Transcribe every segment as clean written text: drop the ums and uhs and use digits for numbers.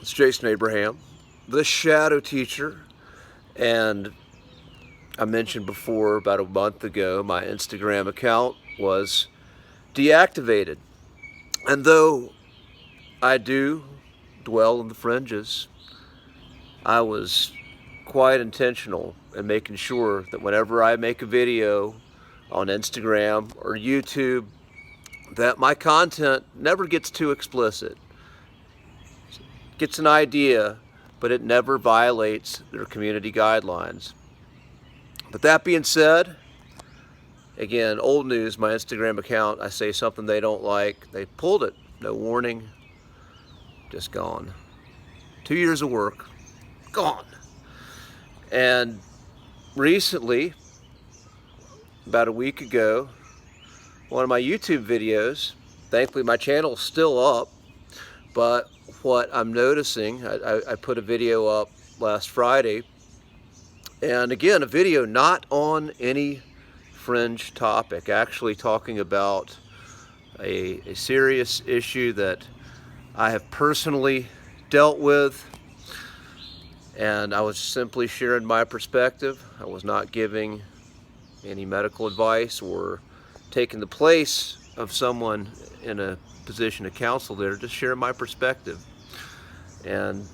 It's Jason Abraham, the Shadow Teacher, and I mentioned before, about a month ago, my Instagram account was deactivated. And though I do dwell in the fringes, I was quite intentional in making sure that whenever I make a video on Instagram or YouTube, that my content never gets too explicit. Gets an idea, but it never violates their community guidelines. But that being said, again, old news, my Instagram account, I say something they don't like, they pulled it. No warning, just gone. 2 years of work, gone. And recently, about a week ago, one of my YouTube videos, thankfully my channel's still up, but what I'm noticing, I put a video up last Friday, and again, a video not on any fringe topic, actually talking about a serious issue that I have personally dealt with, and I was simply sharing my perspective. I was not giving any medical advice or taking the place of someone in a position of counsel there, just sharing my perspective. And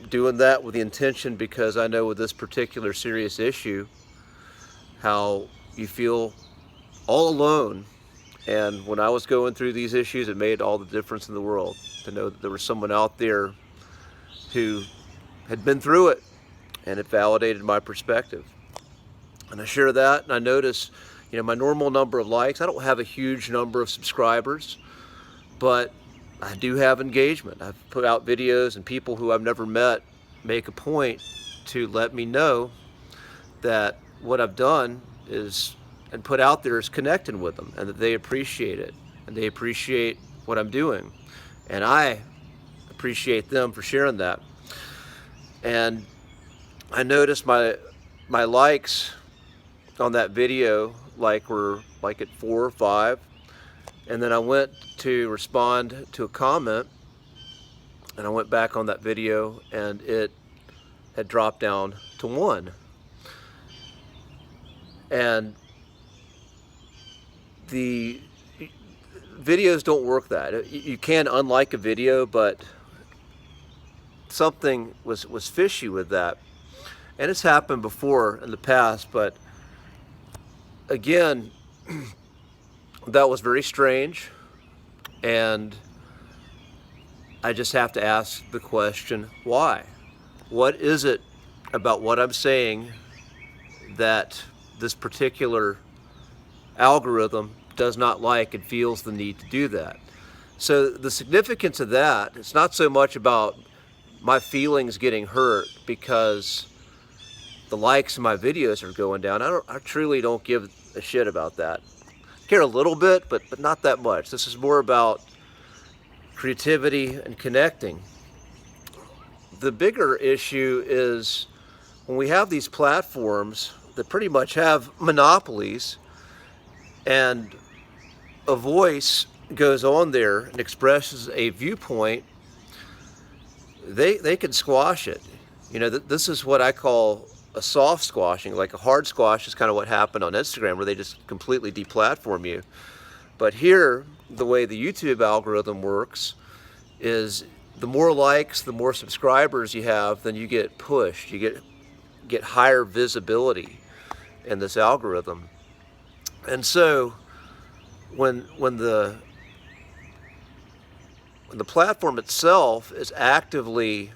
doing that with the intention, because I know with this particular serious issue, how you feel all alone. And when I was going through these issues, it made all the difference in the world to know that there was someone out there who had been through it, and it validated my perspective. And I share that, and I notice, my normal number of likes, I don't have a huge number of subscribers, but I do have engagement. I've put out videos, and people who I've never met make a point to let me know that what I've done is, and put out there, is connecting with them, and that they appreciate it, and they appreciate what I'm doing. And I appreciate them for sharing that. And I noticed my likes on that video were at 4 or 5, and then I went to respond to a comment, and I went back on that video, and it had dropped down to 1. And the videos don't work that. You can unlike a video, but something was fishy with that. And it's happened before in the past, but again, that was very strange, and I just have to ask the question, why? What is it about what I'm saying that this particular algorithm does not like and feels the need to do that? So the significance of that, it's not so much about my feelings getting hurt because the likes in my videos are going down. I truly don't give a shit about that. I care a little bit, but not that much. This is more about creativity and connecting. The bigger issue is when we have these platforms that pretty much have monopolies, and a voice goes on there and expresses a viewpoint, they can squash it. This is what I call a soft squashing. Like a hard squash is kind of what happened on Instagram, where they just completely deplatform you. But here, the way the YouTube algorithm works is the more likes, the more subscribers you have, then you get pushed. You get higher visibility in this algorithm. And so when the platform itself is actively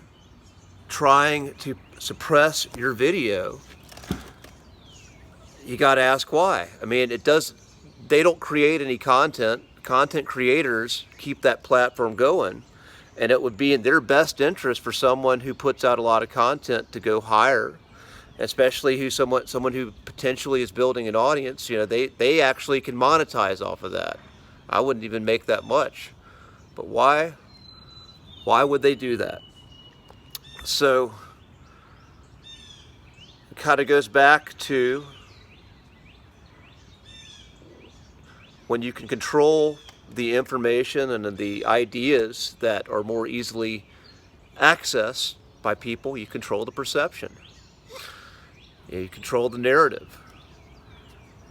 trying to suppress your video, you got to ask why. They don't create any content. Content creators keep that platform going, and it would be in their best interest for someone who puts out a lot of content to go higher, especially someone who potentially is building an audience. They actually can monetize off of that. I wouldn't even make that much. But why would they do that? So it kind of goes back to when you can control the information and the ideas that are more easily accessed by people, you control the perception. You control the narrative.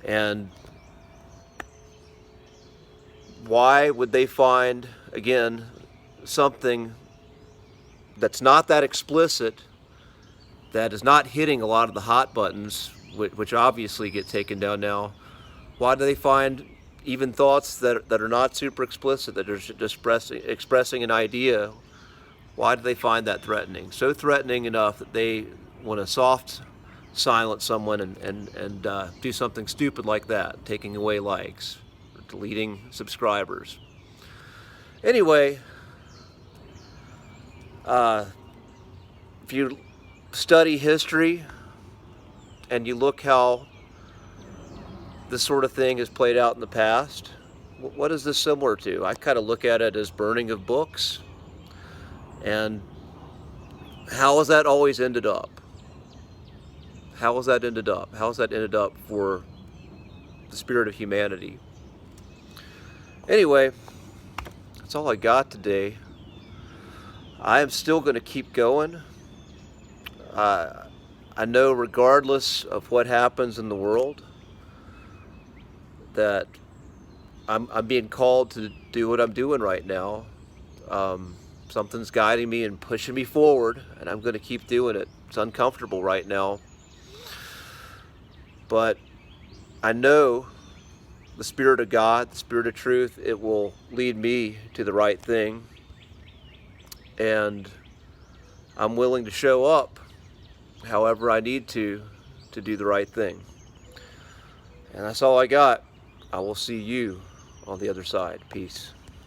And why would they find, again, something that's not that explicit, that is not hitting a lot of the hot buttons, which obviously get taken down now? Why do they find even thoughts that are not super explicit, that are just expressing an idea? Why do they find that threatening? So threatening enough that they want to soft silence someone and do something stupid like that, taking away likes, or deleting subscribers. Anyway, if you study history and you look how this sort of thing has played out in the past, what is this similar to? I kind of look at it as burning of books. And how has that always ended up? How has that ended up? How has that ended up for the spirit of humanity? Anyway, that's all I got today. I am still going to keep going. I know regardless of what happens in the world, that I'm being called to do what I'm doing right now. Something's guiding me and pushing me forward, and I'm going to keep doing it. It's uncomfortable right now, but I know the Spirit of God, the Spirit of truth, it will lead me to the right thing, and I'm willing to show up however I need to do the right thing. And that's all I got. I will see you on the other side. Peace.